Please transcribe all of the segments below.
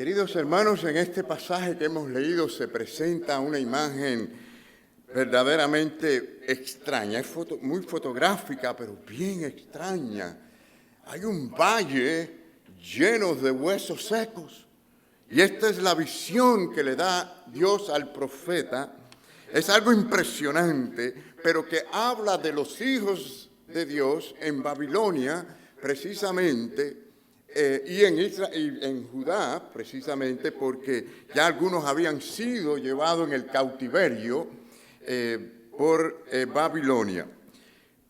Queridos hermanos, en este pasaje que hemos leído se presenta una imagen verdaderamente extraña. Es muy fotográfica, pero bien extraña. Hay un valle lleno de huesos secos. Y esta es la visión que le da Dios al profeta. Es algo impresionante, pero que habla de los hijos de Dios en Babilonia, precisamente, y en Judá, precisamente, porque ya algunos habían sido llevados en el cautiverio por Babilonia.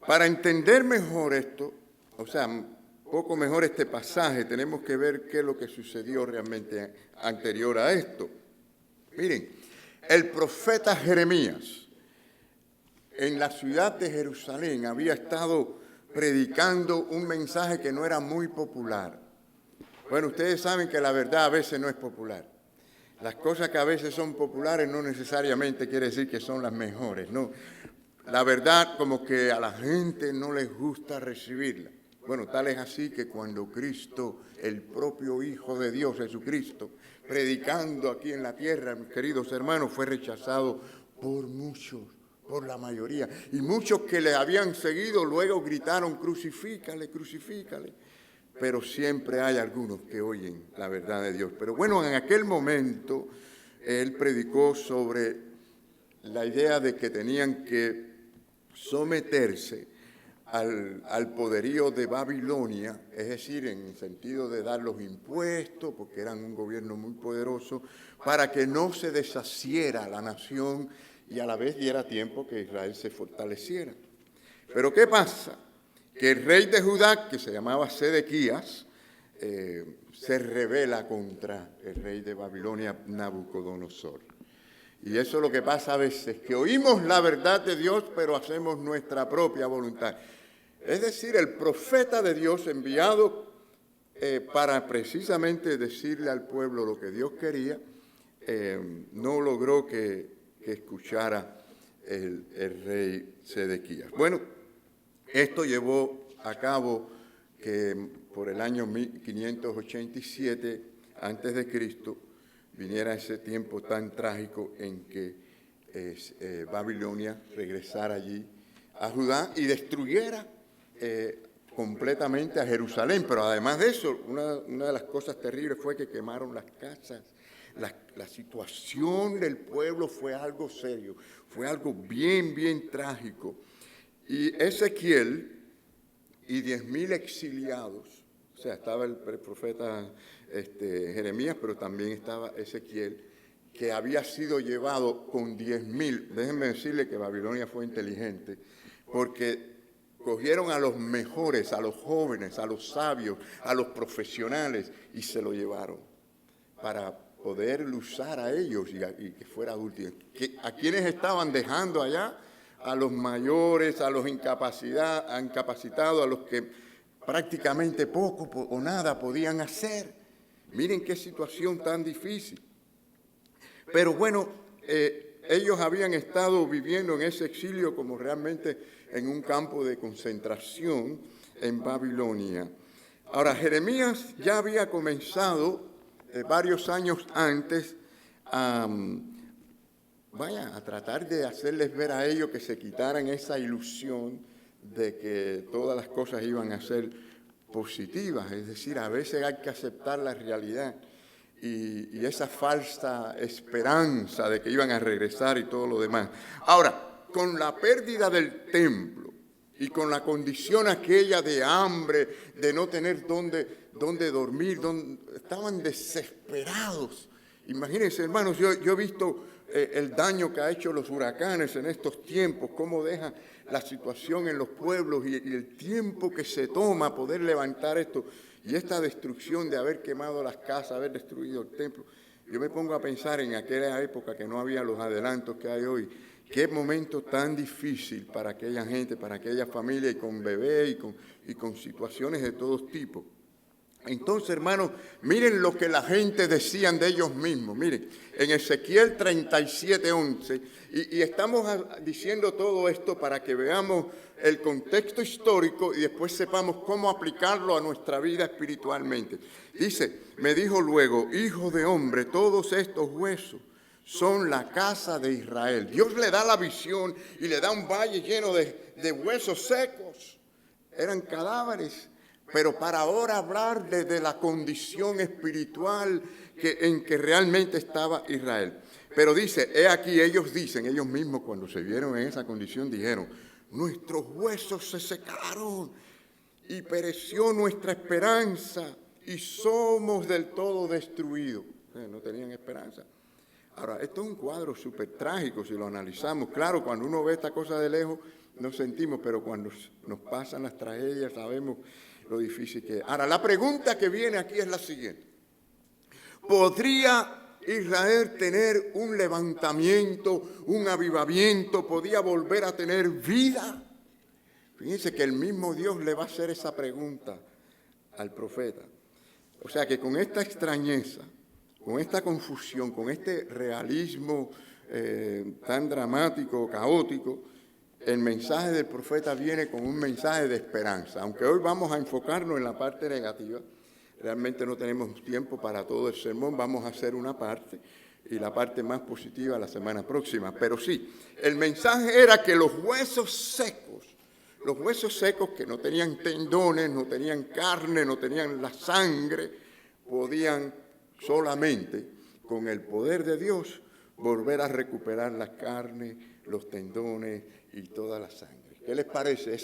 Para entender mejor esto, o sea, un poco mejor este pasaje, tenemos que ver qué es lo que sucedió realmente anterior a esto. Miren, el profeta Jeremías en la ciudad de Jerusalén había estado predicando un mensaje que no era muy popular. Bueno, ustedes saben que la verdad a veces no es popular. Las cosas que a veces son populares no necesariamente quiere decir que son las mejores, no. La verdad como que a la gente no les gusta recibirla. Bueno, tal es así que cuando Cristo, el propio Hijo de Dios, Jesucristo, predicando aquí en la tierra, mis queridos hermanos, fue rechazado por muchos, por la mayoría. Y muchos que le habían seguido luego gritaron, crucifícale, crucifícale. Pero siempre hay algunos que oyen la verdad de Dios. Pero bueno, en aquel momento él predicó sobre la idea de que tenían que someterse al poderío de Babilonia, es decir, en el sentido de dar los impuestos, porque eran un gobierno muy poderoso, para que no se deshaciera la nación y a la vez diera tiempo que Israel se fortaleciera. Pero ¿qué pasa? Que el rey de Judá, que se llamaba Sedequías, se rebela contra el rey de Babilonia, Nabucodonosor. Y eso es lo que pasa a veces, que oímos la verdad de Dios, pero hacemos nuestra propia voluntad. Es decir, el profeta de Dios enviado para precisamente decirle al pueblo lo que Dios quería, no logró que escuchara el rey Sedequías. Bueno, esto llevó a cabo que por el año 1587 antes de Cristo viniera ese tiempo tan trágico en que Babilonia regresara allí a Judá y destruyera completamente a Jerusalén. Pero además de eso, una de las cosas terribles fue que quemaron las casas. La situación del pueblo fue algo serio, fue algo bien, bien trágico. Y Ezequiel y 10,000 exiliados, o sea, estaba el profeta Jeremías, pero también estaba Ezequiel, que había sido llevado con 10,000. Déjenme decirle que Babilonia fue inteligente, porque cogieron a los mejores, a los jóvenes, a los sabios, a los profesionales, y se lo llevaron para poder usar a ellos y que fuera útil. ¿A quiénes estaban dejando allá? A los mayores, a los incapacitados, a los que prácticamente poco o nada podían hacer. Miren qué situación tan difícil. Pero bueno, ellos habían estado viviendo en ese exilio como realmente en un campo de concentración en Babilonia. Ahora, Jeremías ya había comenzado varios años antes a tratar de hacerles ver a ellos que se quitaran esa ilusión de que todas las cosas iban a ser positivas. Es decir, a veces hay que aceptar la realidad y esa falsa esperanza de que iban a regresar y todo lo demás. Ahora, con la pérdida del templo y con la condición aquella de hambre, de no tener dónde dormir, estaban desesperados. Imagínense, hermanos, yo he visto el daño que ha hecho los huracanes en estos tiempos, cómo deja la situación en los pueblos y el tiempo que se toma poder levantar esto. Y esta destrucción de haber quemado las casas, haber destruido el templo. Yo me pongo a pensar en aquella época que no había los adelantos que hay hoy. Qué momento tan difícil para aquella gente, para aquella familia, y con bebés y con situaciones de todos tipos. Entonces, hermanos, miren lo que la gente decían de ellos mismos. Miren, en Ezequiel 37:11, y estamos diciendo todo esto para que veamos el contexto histórico y después sepamos cómo aplicarlo a nuestra vida espiritualmente. Dice, me dijo luego, hijo de hombre, todos estos huesos son la casa de Israel. Dios le da la visión y le da un valle lleno de huesos secos. Eran cadáveres. Pero para ahora hablar de la condición espiritual en que realmente estaba Israel. Pero dice, he aquí, ellos mismos cuando se vieron en esa condición dijeron, nuestros huesos se secaron y pereció nuestra esperanza y somos del todo destruidos. No tenían esperanza. Ahora, esto es un cuadro súper trágico si lo analizamos. Claro, cuando uno ve esta cosa de lejos, nos sentimos, pero cuando nos pasan las tragedias sabemos lo difícil que es. Ahora, la pregunta que viene aquí es la siguiente. ¿Podría Israel tener un levantamiento, un avivamiento? ¿Podía volver a tener vida? Fíjense que el mismo Dios le va a hacer esa pregunta al profeta. O sea que con esta extrañeza, con esta confusión, con este realismo tan dramático, caótico, el mensaje del profeta viene con un mensaje de esperanza. Aunque hoy vamos a enfocarnos en la parte negativa, realmente no tenemos tiempo para todo el sermón, vamos a hacer una parte y la parte más positiva la semana próxima. Pero sí, el mensaje era que los huesos secos que no tenían tendones, no tenían carne, no tenían la sangre, podían solamente con el poder de Dios volver a recuperar la carne, los tendones y toda la sangre. ¿Qué les parece?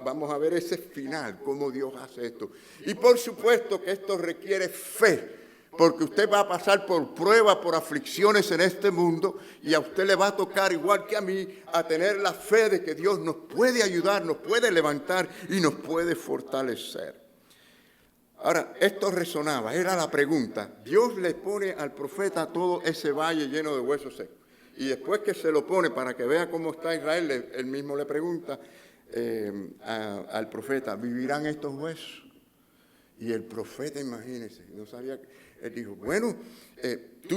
Vamos a ver ese final, cómo Dios hace esto. Y por supuesto que esto requiere fe, porque usted va a pasar por pruebas, por aflicciones en este mundo, y a usted le va a tocar, igual que a mí, a tener la fe de que Dios nos puede ayudar, nos puede levantar y nos puede fortalecer. Ahora, esto resonaba, era la pregunta. Dios le pone al profeta todo ese valle lleno de huesos secos. Y después que se lo pone para que vea cómo está Israel, él mismo le pregunta al profeta, ¿vivirán estos huesos? Y el profeta, imagínense, no sabía, él dijo, bueno, tú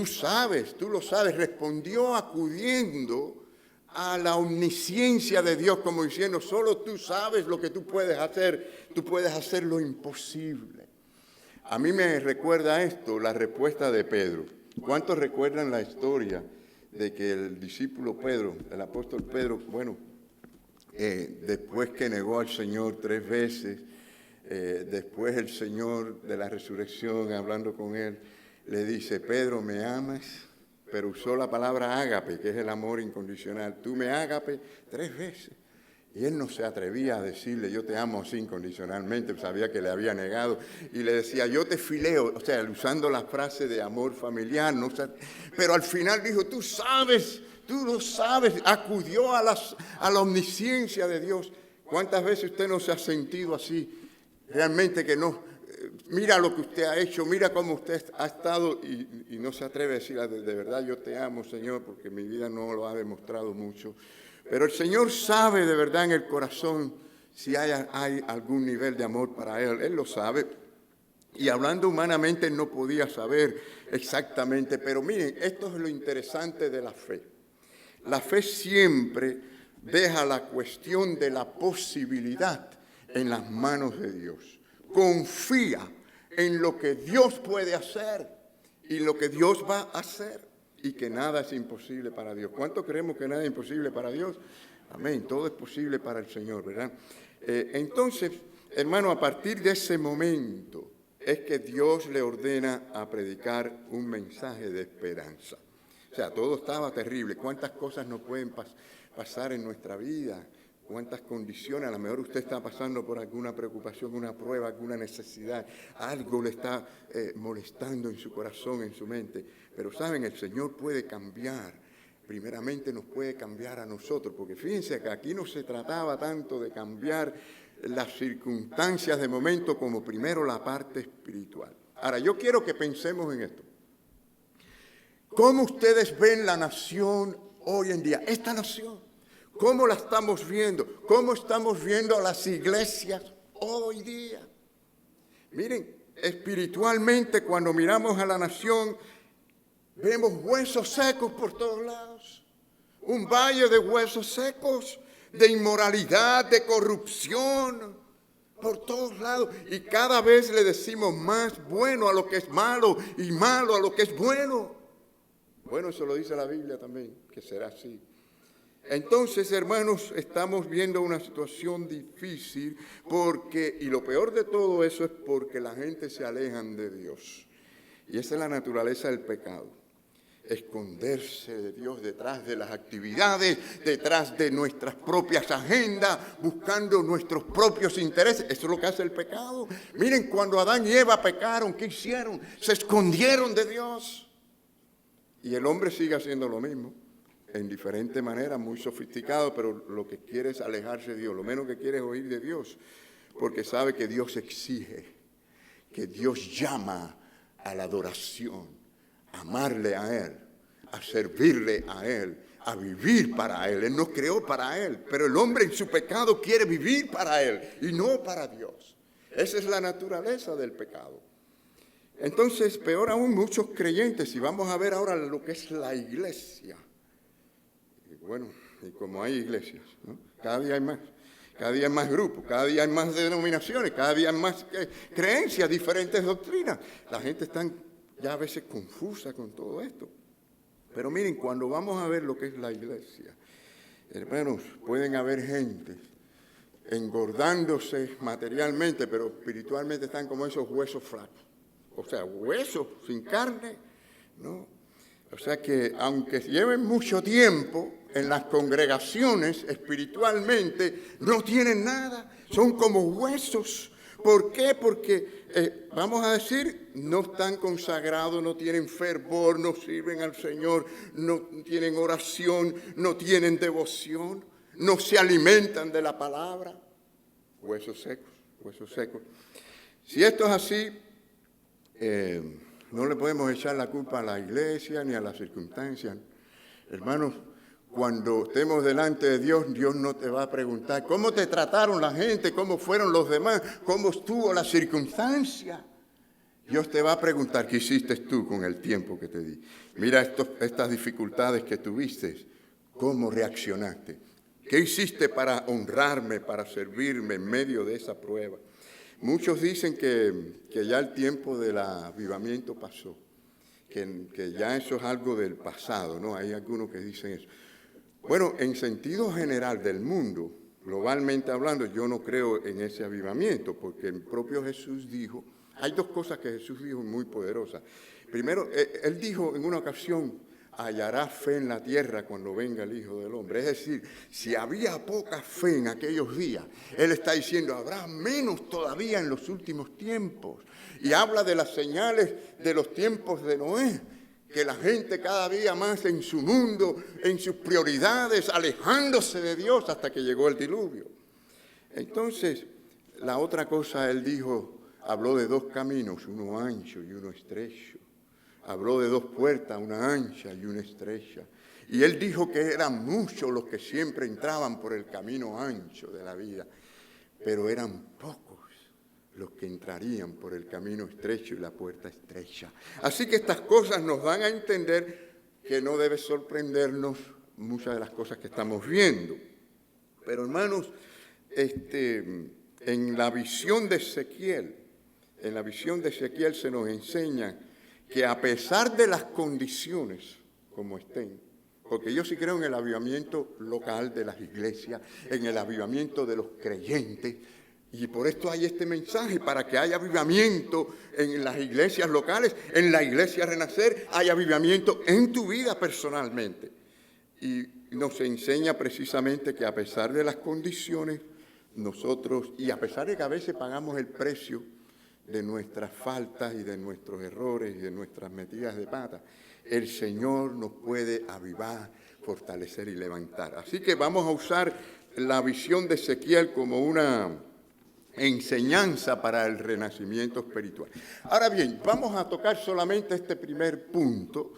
lo sabes, respondió acudiendo a la omnisciencia de Dios, como diciendo, solo tú sabes lo que tú puedes hacer lo imposible. A mí me recuerda esto, la respuesta de Pedro. ¿Cuántos recuerdan la historia de que el discípulo Pedro, el apóstol Pedro, después que negó al Señor 3 veces, después el Señor de la resurrección, hablando con él, le dice, Pedro, ¿me amas? Pero usó la palabra ágape, que es el amor incondicional. Tú me ágape 3 veces. Y él no se atrevía a decirle, yo te amo así incondicionalmente, sabía que le había negado. Y le decía, yo te fileo, o sea, usando la frase de amor familiar. ¿No? O sea, pero al final dijo, tú lo sabes, acudió a la omnisciencia de Dios. ¿Cuántas veces usted no se ha sentido así? Realmente que no, mira lo que usted ha hecho, mira cómo usted ha estado y no se atreve a decir, de verdad yo te amo, Señor, porque mi vida no lo ha demostrado mucho. Pero el Señor sabe de verdad en el corazón si hay algún nivel de amor para Él. Él lo sabe. Y hablando humanamente no podía saber exactamente. Pero miren, esto es lo interesante de la fe. La fe siempre deja la cuestión de la posibilidad en las manos de Dios. Confía en lo que Dios puede hacer y lo que Dios va a hacer. Y que nada es imposible para Dios. ¿Cuánto creemos que nada es imposible para Dios? Amén, todo es posible para el Señor, ¿verdad? Entonces, hermano, a partir de ese momento es que Dios le ordena a predicar un mensaje de esperanza. O sea, todo estaba terrible. ¿Cuántas cosas nos pueden pasar en nuestra vida? ¿Cuántas condiciones? A lo mejor usted está pasando por alguna preocupación, una prueba, alguna necesidad. Algo le está molestando en su corazón, en su mente. Pero saben, el Señor puede cambiar. Primeramente nos puede cambiar a nosotros. Porque fíjense que aquí no se trataba tanto de cambiar las circunstancias de momento como primero la parte espiritual. Ahora, yo quiero que pensemos en esto. ¿Cómo ustedes ven la nación hoy en día? Esta nación. ¿Cómo la estamos viendo? ¿Cómo estamos viendo a las iglesias hoy día? Miren, espiritualmente, cuando miramos a la nación, vemos huesos secos por todos lados. Un valle de huesos secos, de inmoralidad, de corrupción, por todos lados. Y cada vez le decimos más bueno a lo que es malo y malo a lo que es bueno. Bueno, eso lo dice la Biblia también, que será así. Entonces, hermanos, estamos viendo una situación difícil porque, y lo peor de todo eso es porque la gente se alejan de Dios. Y esa es la naturaleza del pecado. Esconderse de Dios detrás de las actividades, detrás de nuestras propias agendas, buscando nuestros propios intereses. Eso es lo que hace el pecado. Miren, cuando Adán y Eva pecaron, ¿qué hicieron? Se escondieron de Dios. Y el hombre sigue haciendo lo mismo. En diferente manera, muy sofisticado, pero lo que quiere es alejarse de Dios. Lo menos que quiere es oír de Dios, porque sabe que Dios exige, que Dios llama a la adoración, a amarle a Él, a servirle a Él, a vivir para Él. Él nos creó para Él, pero el hombre en su pecado quiere vivir para Él y no para Dios. Esa es la naturaleza del pecado. Entonces, peor aún, muchos creyentes, y vamos a ver ahora lo que es la iglesia. Bueno, y como hay iglesias, ¿no? Cada día hay más grupos, cada día hay más denominaciones, cada día hay más creencias, diferentes doctrinas. La gente está ya a veces confusa con todo esto. Pero miren, cuando vamos a ver lo que es la iglesia, hermanos, pueden haber gente engordándose materialmente, pero espiritualmente están como esos huesos flacos. O sea, huesos sin carne, ¿no? O sea que aunque lleven mucho tiempo en las congregaciones espiritualmente, no tienen nada, son como huesos. ¿Por qué? Porque, vamos a decir, no están consagrados, no tienen fervor, no sirven al Señor, no tienen oración, no tienen devoción, no se alimentan de la palabra. Huesos secos, huesos secos. Si esto es así, no le podemos echar la culpa a la iglesia ni a las circunstancias. Hermanos, cuando estemos delante de Dios, Dios no te va a preguntar cómo te trataron la gente, cómo fueron los demás, cómo estuvo la circunstancia. Dios te va a preguntar qué hiciste tú con el tiempo que te di. Mira estas dificultades que tuviste, cómo reaccionaste. ¿Qué hiciste para honrarme, para servirme en medio de esa prueba? Muchos dicen que ya el tiempo del avivamiento pasó, que ya eso es algo del pasado, ¿no? Hay algunos que dicen eso. Bueno, en sentido general del mundo, globalmente hablando, yo no creo en ese avivamiento, porque el propio Jesús dijo, hay dos cosas que Jesús dijo muy poderosas. Primero, Él dijo en una ocasión, hallará fe en la tierra cuando venga el Hijo del Hombre. Es decir, si había poca fe en aquellos días, Él está diciendo, habrá menos todavía en los últimos tiempos. Y habla de las señales de los tiempos de Noé, que la gente cada día más en su mundo, en sus prioridades, alejándose de Dios hasta que llegó el diluvio. Entonces, la otra cosa Él dijo, habló de dos caminos, uno ancho y uno estrecho. Habló de dos puertas, una ancha y una estrecha. Y Él dijo que eran muchos los que siempre entraban por el camino ancho de la vida, pero eran pocos los que entrarían por el camino estrecho y la puerta estrecha. Así que estas cosas nos dan a entender que no debe sorprendernos muchas de las cosas que estamos viendo. Pero hermanos, en la visión de Ezequiel se nos enseña que a pesar de las condiciones como estén, porque yo sí creo en el avivamiento local de las iglesias, en el avivamiento de los creyentes, y por esto hay este mensaje, para que haya avivamiento en las iglesias locales, en la iglesia Renacer, hay avivamiento en tu vida personalmente. Y nos enseña precisamente que a pesar de las condiciones, nosotros, y a pesar de que a veces pagamos el precio de nuestras faltas y de nuestros errores y de nuestras metidas de pata, el Señor nos puede avivar, fortalecer y levantar. Así que vamos a usar la visión de Ezequiel como una enseñanza para el renacimiento espiritual. Ahora bien, vamos a tocar solamente este primer punto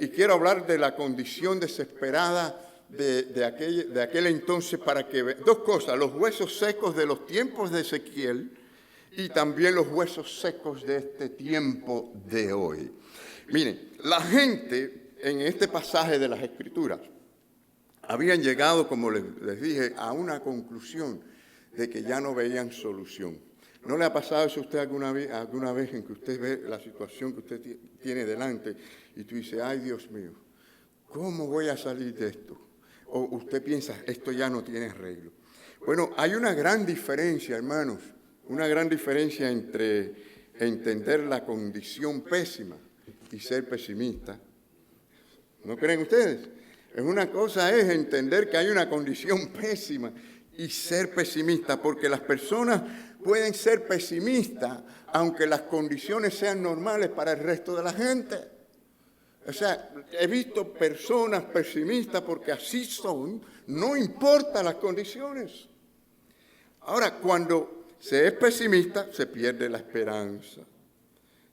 y quiero hablar de la condición desesperada de aquel entonces, para que dos cosas, los huesos secos de los tiempos de Ezequiel y también los huesos secos de este tiempo de hoy. Miren, la gente en este pasaje de las Escrituras habían llegado, como les dije, a una conclusión de que ya no veían solución. ¿No le ha pasado eso a usted alguna vez en que usted ve la situación que usted tiene delante y tú dices, ay Dios mío, ¿cómo voy a salir de esto? O usted piensa, esto ya no tiene arreglo. Bueno, hay una gran diferencia, hermanos, una gran diferencia entre entender la condición pésima y ser pesimista. ¿No creen ustedes? Una cosa es entender que hay una condición pésima y ser pesimista, porque las personas pueden ser pesimistas aunque las condiciones sean normales para el resto de la gente. O sea, he visto personas pesimistas porque así son, no importa las condiciones. Ahora, cuando se es pesimista, se pierde la esperanza.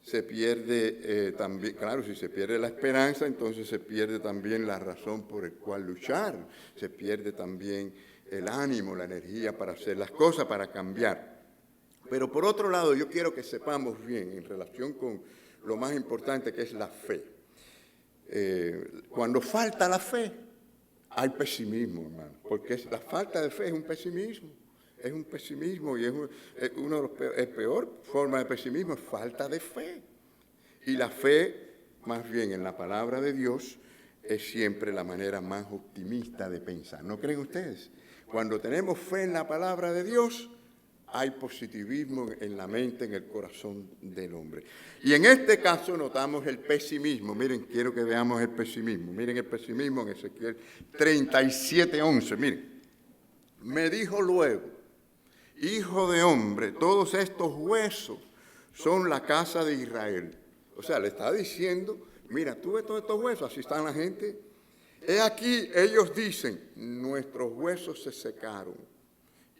Se pierde también, claro, si se pierde la esperanza, entonces se pierde también la razón por la cual luchar. Se pierde también el ánimo, la energía para hacer las cosas, para cambiar. Pero por otro lado, yo quiero que sepamos bien en relación con lo más importante que es la fe. Cuando falta la fe, hay pesimismo, hermano, porque la falta de fe es un pesimismo. Es un pesimismo y es una de las peores formas de pesimismo, es falta de fe. Y la fe, más bien en la palabra de Dios, es siempre la manera más optimista de pensar. ¿No creen ustedes? Cuando tenemos fe en la palabra de Dios, hay positivismo en la mente, en el corazón del hombre. Y en este caso notamos el pesimismo. Miren, quiero que veamos el pesimismo. Miren el pesimismo en Ezequiel 37:11. Miren, me dijo luego, hijo de hombre, todos estos huesos son la casa de Israel. O sea, le está diciendo, mira, tú ves todos estos huesos, así están la gente. He aquí, ellos dicen, nuestros huesos se secaron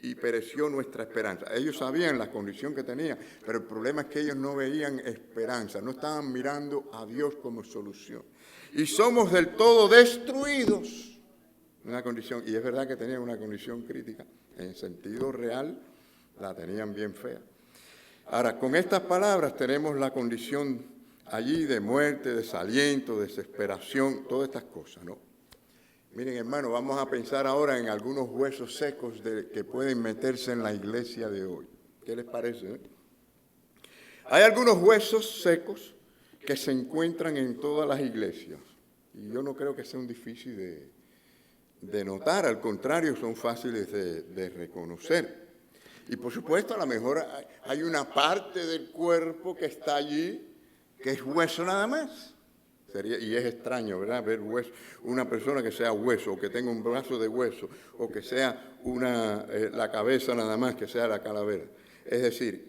y pereció nuestra esperanza. Ellos sabían la condición que tenían, pero el problema es que ellos no veían esperanza, no estaban mirando a Dios como solución. Y somos del todo destruidos. Una condición, y es verdad que tenían una condición crítica, en sentido real, la tenían bien fea. Ahora, con estas palabras tenemos la condición allí de muerte, desaliento, desesperación, todas estas cosas, ¿no? Miren, hermano, vamos a pensar ahora en algunos huesos secos que pueden meterse en la iglesia de hoy. ¿Qué les parece? Hay algunos huesos secos que se encuentran en todas las iglesias. Y yo no creo que sean difíciles de notar, al contrario, son fáciles de reconocer. Y por supuesto, a lo mejor hay una parte del cuerpo que está allí que es hueso nada más. Y es extraño, ¿verdad?, ver hueso, una persona que sea hueso, o que tenga un brazo de hueso, o que sea la cabeza nada más, que sea la calavera. Es decir,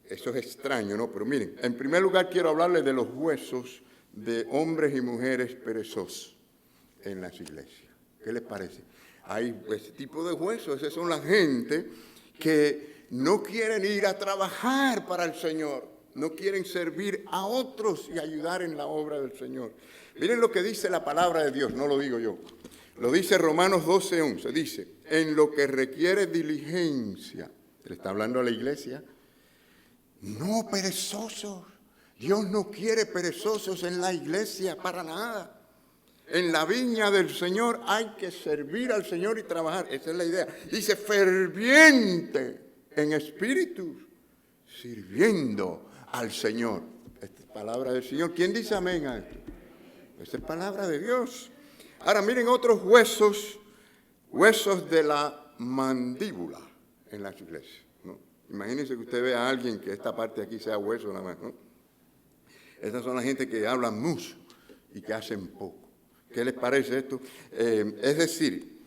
eso es extraño, ¿no? Pero miren, en primer lugar quiero hablarles de los huesos de hombres y mujeres perezosos en las iglesias. ¿Qué les parece? Hay ese tipo de huesos, esas son la gente que no quieren ir a trabajar para el Señor, no quieren servir a otros y ayudar en la obra del Señor. Miren lo que dice la palabra de Dios, no lo digo yo. Lo dice Romanos 12:11, dice, en lo que requiere diligencia, le está hablando a la iglesia, no perezosos. Dios no quiere perezosos en la iglesia para nada. En la viña del Señor hay que servir al Señor y trabajar. Esa es la idea. Dice ferviente en espíritu, sirviendo al Señor. Esta es palabra del Señor. ¿Quién dice amén a esto? Esta es palabra de Dios. Ahora miren otros huesos de la mandíbula en las iglesias, ¿no? Imagínense que usted vea a alguien que esta parte de aquí sea hueso nada más, ¿no? Estas son la gente que hablan mucho y que hacen poco. ¿Qué les parece esto? Es decir,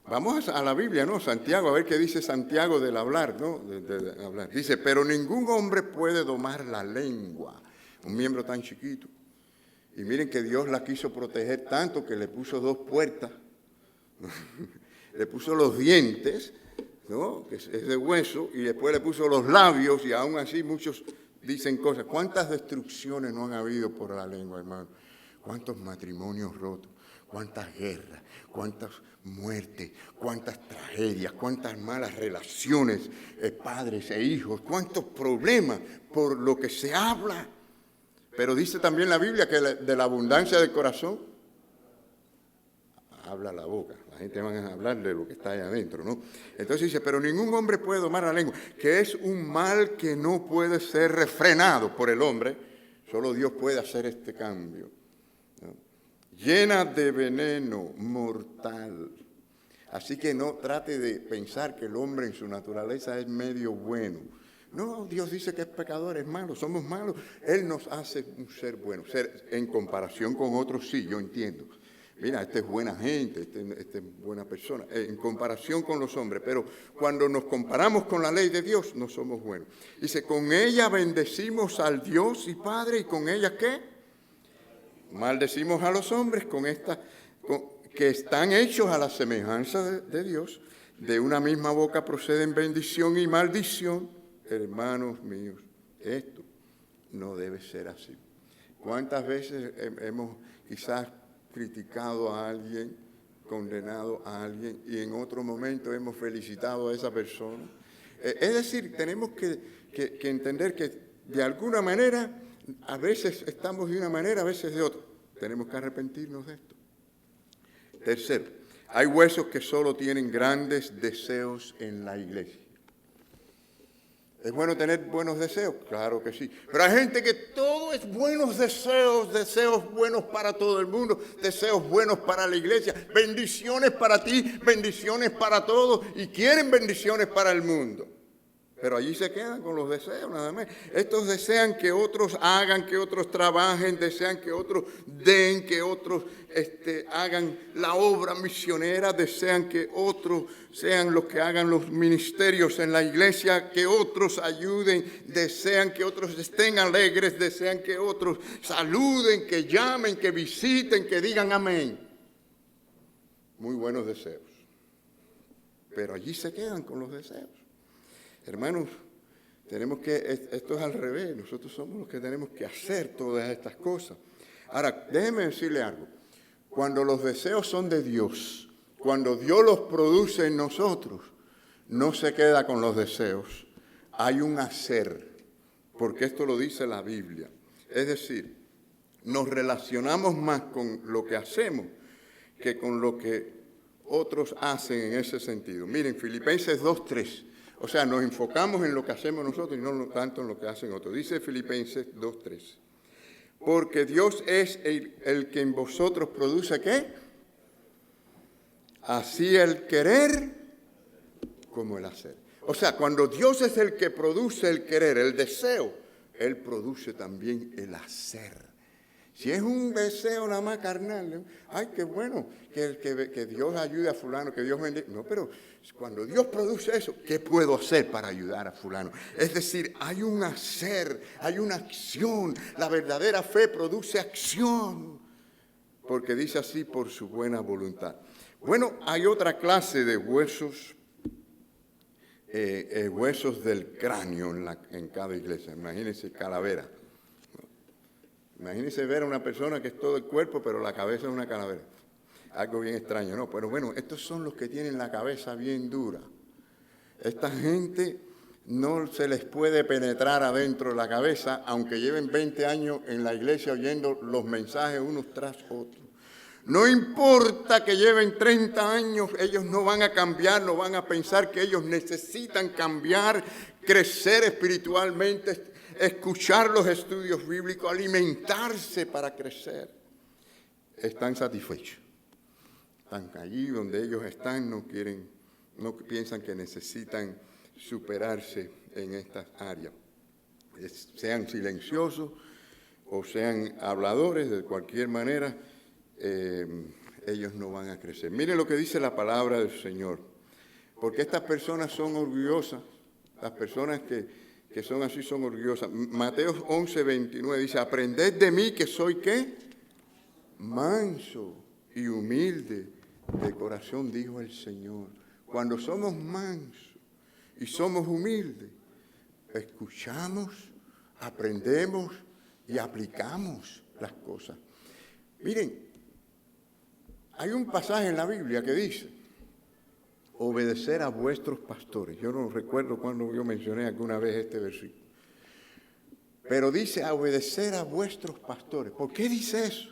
vamos a la Biblia, ¿no? Santiago, a ver qué dice Santiago del hablar, ¿no? De hablar. Dice, pero ningún hombre puede domar la lengua, un miembro tan chiquito. Y miren que Dios la quiso proteger tanto que le puso 2 puertas, le puso los dientes, ¿no?, que es de hueso, y después le puso los labios, y aún así muchos dicen cosas. ¿Cuántas destrucciones no han habido por la lengua, hermano? ¿Cuántos matrimonios rotos? cuántas guerras, cuántas muertes, cuántas tragedias, cuántas malas relaciones, padres e hijos, cuántos problemas por lo que se habla. Pero dice también la Biblia que de la abundancia del corazón habla la boca. La gente va a hablar de lo que está ahí adentro, ¿no? Entonces dice, pero ningún hombre puede domar la lengua, que es un mal que no puede ser refrenado por el hombre. Solo Dios puede hacer este cambio, ¿no? Llena de veneno mortal. Así que no trate de pensar que el hombre en su naturaleza es medio bueno. No, Dios dice que es pecador, es malo, somos malos. Él nos hace un ser bueno. Ser, en comparación con otros, sí, yo entiendo. Mira, este es buena gente, este es buena persona, en comparación con los hombres. Pero cuando nos comparamos con la ley de Dios, no somos buenos. Dice, con ella bendecimos al Dios y Padre, ¿y con ella qué? Maldecimos a los hombres que están hechos a la semejanza de Dios. De una misma boca proceden bendición y maldición. Hermanos míos, esto no debe ser así. ¿Cuántas veces hemos quizás criticado a alguien, condenado a alguien, y en otro momento hemos felicitado a esa persona? Es decir, tenemos que entender que de alguna manera, a veces estamos de una manera, a veces de otra. Tenemos que arrepentirnos de esto. Tercero, hay huesos que solo tienen grandes deseos en la iglesia. ¿Es bueno tener buenos deseos? Claro que sí. Pero hay gente que todo es buenos deseos, deseos buenos para todo el mundo, deseos buenos para la iglesia, bendiciones para ti, bendiciones para todos, y quieren bendiciones para el mundo. Pero allí se quedan con los deseos nada más. Estos desean que otros hagan, que otros trabajen, desean que otros den, que otros hagan la obra misionera, desean que otros sean los que hagan los ministerios en la iglesia, que otros ayuden, desean que otros estén alegres, desean que otros saluden, que llamen, que visiten, que digan amén. Muy buenos deseos. Pero allí se quedan con los deseos. Hermanos, esto es al revés, nosotros somos los que tenemos que hacer todas estas cosas. Ahora, déjeme decirle algo, cuando los deseos son de Dios, cuando Dios los produce en nosotros, no se queda con los deseos, hay un hacer, porque esto lo dice la Biblia. Es decir, nos relacionamos más con lo que hacemos que con lo que otros hacen en ese sentido. Miren, Filipenses 2:3. O sea, nos enfocamos en lo que hacemos nosotros y no tanto en lo que hacen otros. Dice Filipenses 2:3. Porque Dios es el que en vosotros produce, ¿qué? Así el querer como el hacer. O sea, cuando Dios es el que produce el querer, el deseo, Él produce también el hacer. Si es un deseo nada más carnal, ay, qué bueno, que Dios ayude a fulano, que Dios bendiga. No, pero cuando Dios produce eso, ¿qué puedo hacer para ayudar a fulano? Es decir, hay un hacer, hay una acción. La verdadera fe produce acción, porque dice así por su buena voluntad. Bueno, hay otra clase de huesos, huesos del cráneo en cada iglesia. Imagínense calavera. Imagínense ver a una persona que es todo el cuerpo, pero la cabeza es una calavera. Algo bien extraño, ¿no? Pero bueno, estos son los que tienen la cabeza bien dura. Esta gente no se les puede penetrar adentro de la cabeza, aunque lleven 20 años en la iglesia oyendo los mensajes unos tras otros. No importa que lleven 30 años, ellos no van a cambiar, no van a pensar que ellos necesitan cambiar, crecer espiritualmente, escuchar los estudios bíblicos, alimentarse para crecer. Están satisfechos. Están allí donde ellos están, no piensan que necesitan superarse en estas áreas. Sean silenciosos o sean habladores, de cualquier manera, ellos no van a crecer. Miren lo que dice la palabra del Señor. Porque estas personas son orgullosas, las personas que son así son orgullosas. Mateo 11:29 dice, aprended de mí que soy, ¿qué? Manso y humilde de corazón, dijo el Señor. Cuando somos mansos y somos humildes, escuchamos, aprendemos y aplicamos las cosas. Miren, Hay un pasaje en la Biblia que dice, obedecer a vuestros pastores. Yo no recuerdo cuando yo mencioné alguna vez este versículo. Pero dice a obedecer a vuestros pastores. ¿Por qué dice eso?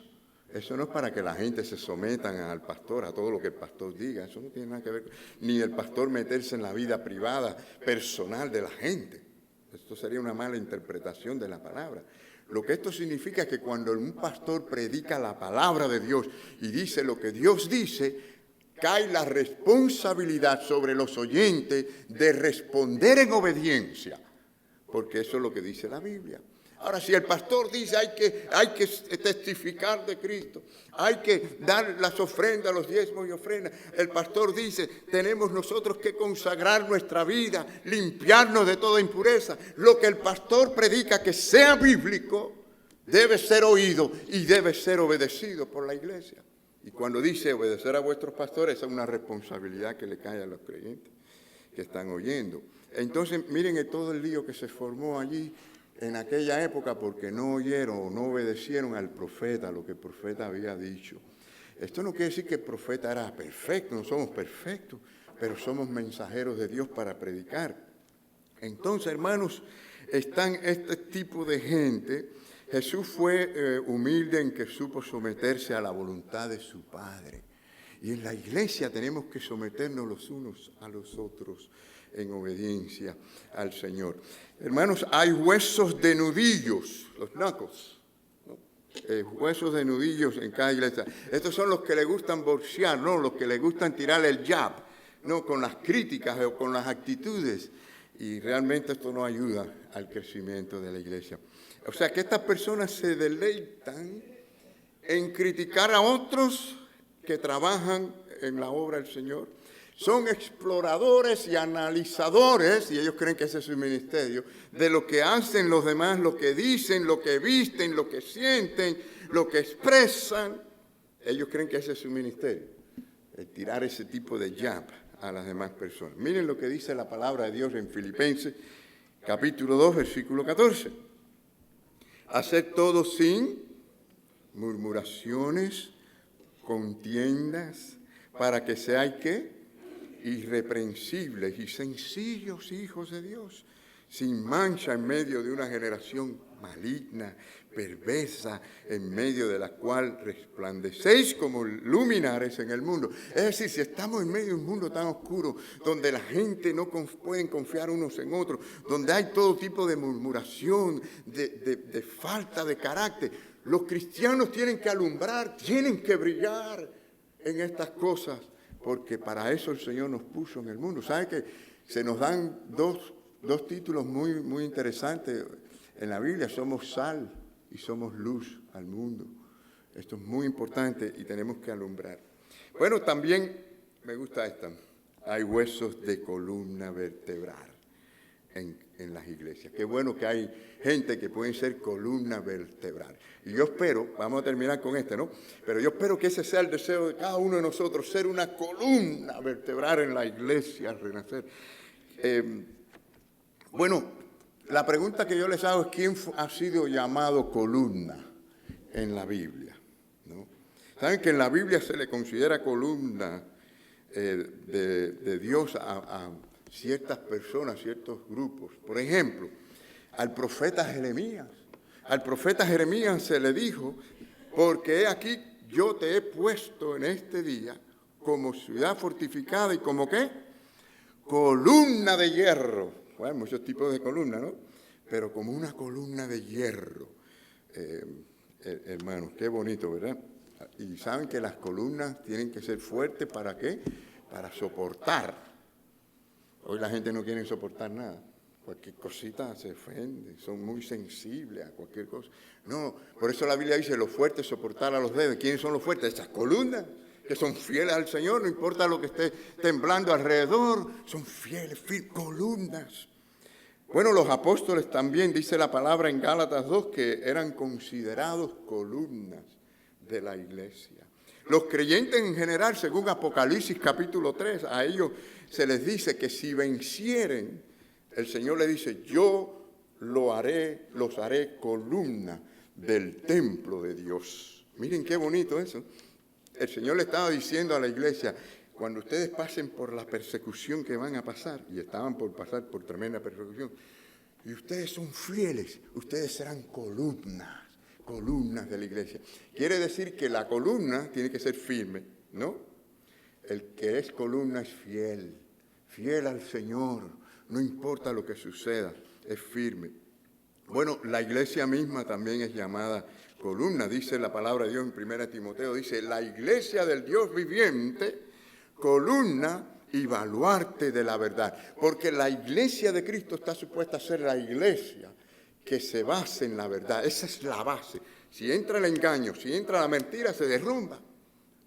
Eso no es para que la gente se sometan al pastor, a todo lo que el pastor diga. Eso no tiene nada que ver, ni el pastor meterse en la vida privada, personal de la gente. Esto sería una mala interpretación de la palabra. Lo que esto significa es que cuando un pastor predica la palabra de Dios y dice lo que Dios dice, cae la responsabilidad sobre los oyentes de responder en obediencia, porque eso es lo que dice la Biblia. Ahora, si el pastor dice hay que testificar de Cristo, hay que dar las ofrendas, los diezmos y ofrendas, el pastor dice tenemos nosotros que consagrar nuestra vida, limpiarnos de toda impureza. Lo que el pastor predica que sea bíblico debe ser oído y debe ser obedecido por la iglesia. Y cuando dice obedecer a vuestros pastores, esa es una responsabilidad que le cae a los creyentes que están oyendo. Entonces, miren todo el lío que se formó allí en aquella época porque no oyeron o no obedecieron al profeta, lo que el profeta había dicho. Esto no quiere decir que el profeta era perfecto, no somos perfectos, pero somos mensajeros de Dios para predicar. Entonces, hermanos, están este tipo de gente. Jesús fue humilde en que supo someterse a la voluntad de su Padre. Y en la iglesia tenemos que someternos los unos a los otros en obediencia al Señor. Hermanos, hay huesos de nudillos, los knuckles, ¿no? Huesos de nudillos en cada iglesia. Estos son los que le gustan boxear, ¿no? Los que le gustan tirar el jab, ¿no? Con las críticas o con las actitudes. Y realmente esto no ayuda al crecimiento de la iglesia. O sea que estas personas se deleitan en criticar a otros que trabajan en la obra del Señor. Son exploradores y analizadores, y ellos creen que ese es su ministerio, de lo que hacen los demás, lo que dicen, lo que visten, lo que sienten, lo que expresan. Ellos creen que ese es su ministerio, el tirar ese tipo de jab a las demás personas. Miren lo que dice la palabra de Dios en Filipenses, capítulo 2, versículo 14. Haced todo sin murmuraciones, contiendas, para que seáis, ¿qué? Irreprensibles y sencillos hijos de Dios, sin mancha en medio de una generación maligna, perversa, en medio de la cual resplandecéis como luminares en el mundo. Es decir, si estamos en medio de un mundo tan oscuro, donde la gente no pueden confiar unos en otros, donde hay todo tipo de murmuración, de falta de carácter, los cristianos tienen que alumbrar, tienen que brillar en estas cosas, porque para eso el Señor nos puso en el mundo. ¿Sabe que se nos dan dos títulos muy, muy interesantes en la Biblia? Somos sal y somos luz al mundo. Esto es muy importante y tenemos que alumbrar. Bueno, también me gusta esta. Hay huesos de columna vertebral en las iglesias. Qué bueno que hay gente que puede ser columna vertebral. Y yo espero, vamos a terminar con ¿no? Pero yo espero que ese sea el deseo de cada uno de nosotros, ser una columna vertebral en la iglesia, renacer. Bueno, la pregunta que yo les hago es ¿quién ha sido llamado columna en la Biblia? ¿No? ¿Saben que en la Biblia se le considera columna de Dios a ciertas personas, ciertos grupos? Por ejemplo, al profeta Jeremías. Al profeta Jeremías se le dijo, porque he aquí yo te he puesto en este día como ciudad fortificada y como ¿qué? Columna de hierro. Bueno, muchos tipos de columnas, ¿no? Pero como una columna de hierro. Hermanos, qué bonito, ¿verdad? Y saben que las columnas tienen que ser fuertes, ¿para qué? Para soportar. Hoy la gente no quiere soportar nada. Cualquier cosita se ofende, son muy sensibles a cualquier cosa. No, por eso la Biblia dice, los fuertes soportar a los débiles. ¿Quiénes son los fuertes? Esas columnas que son fieles al Señor, no importa lo que esté temblando alrededor, son fieles, columnas. Bueno, los apóstoles también, dice la palabra en Gálatas 2, que eran considerados columnas de la iglesia. Los creyentes en general, según Apocalipsis capítulo 3, a ellos se les dice que si vencieren, el Señor le dice, yo los haré columna del templo de Dios. Miren qué bonito eso. El Señor le estaba diciendo a la iglesia, cuando ustedes pasen por la persecución que van a pasar, y estaban por pasar por tremenda persecución, y ustedes son fieles, ustedes serán columnas de la iglesia. Quiere decir que la columna tiene que ser firme, ¿no? El que es columna es fiel al Señor, no importa lo que suceda, es firme. Bueno, la iglesia misma también es llamada columna, dice la palabra de Dios en 1 Timoteo, dice, la iglesia del Dios viviente, columna y baluarte de la verdad. Porque la iglesia de Cristo está supuesta a ser la iglesia que se base en la verdad. Esa es la base. Si entra el engaño, si entra la mentira, se derrumba.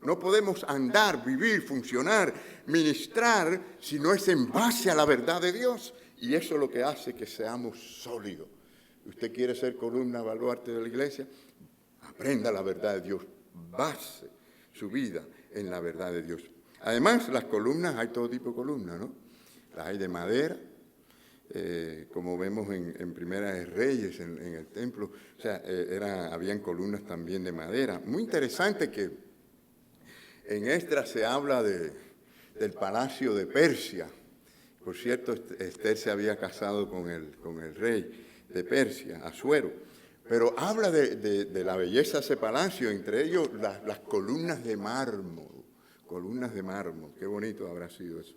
No podemos andar, vivir, funcionar, ministrar, si no es en base a la verdad de Dios. Y eso es lo que hace que seamos sólidos. ¿Usted quiere ser columna, baluarte de la iglesia? Aprenda la verdad de Dios. Base su vida en la verdad de Dios. Además, las columnas, hay todo tipo de columnas, ¿no? Las hay de madera, como vemos en Primera de Reyes, en el templo. O sea, habían columnas también de madera. Muy interesante que en Esdras se habla del palacio de Persia. Por cierto, Esther se había casado con el rey de Persia, Asuero. Pero habla de la belleza de ese palacio, entre ellos las columnas de mármol. Columnas de mármol, qué bonito habrá sido eso.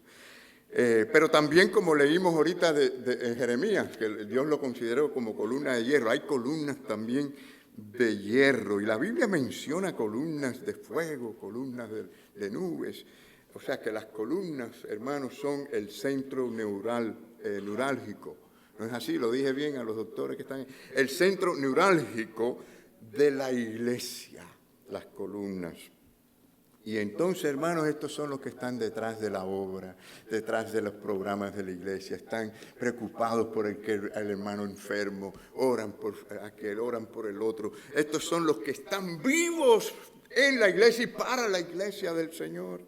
Pero también, como leímos ahorita en Jeremías, que Dios lo consideró como columna de hierro, hay columnas también de hierro. Y la Biblia menciona columnas de fuego, columnas de nubes. O sea que las columnas, hermanos, son el centro neurálgico. ¿No es así? Lo dije bien a los doctores que están. El centro neurálgico de la iglesia, las columnas. Y entonces, hermanos, estos son los que están detrás de la obra, detrás de los programas de la iglesia. Están preocupados por el hermano enfermo, oran por aquel, oran por el otro. Estos son los que están vivos en la iglesia y para la iglesia del Señor.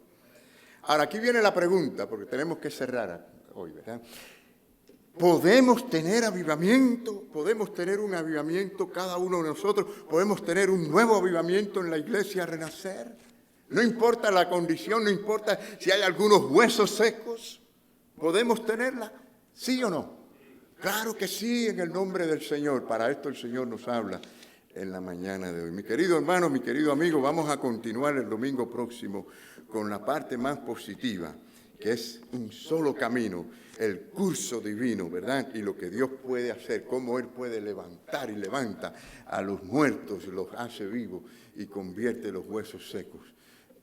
Ahora, aquí viene la pregunta, porque tenemos que cerrar hoy, ¿verdad? ¿Podemos tener avivamiento? ¿Podemos tener un avivamiento cada uno de nosotros? ¿Podemos tener un nuevo avivamiento en la iglesia Renacer? No importa la condición, no importa si hay algunos huesos secos. ¿Podemos tenerla? ¿Sí o no? Claro que sí, en el nombre del Señor. Para esto el Señor nos habla en la mañana de hoy. Mi querido hermano, mi querido amigo, vamos a continuar el domingo próximo con la parte más positiva, que es un solo camino, el curso divino, ¿verdad? Y lo que Dios puede hacer, cómo Él puede levantar y levanta a los muertos, los hace vivos y convierte los huesos secos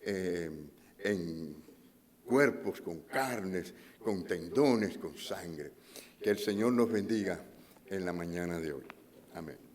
en cuerpos con carnes, con tendones, con sangre. Que el Señor nos bendiga en la mañana de hoy. Amén.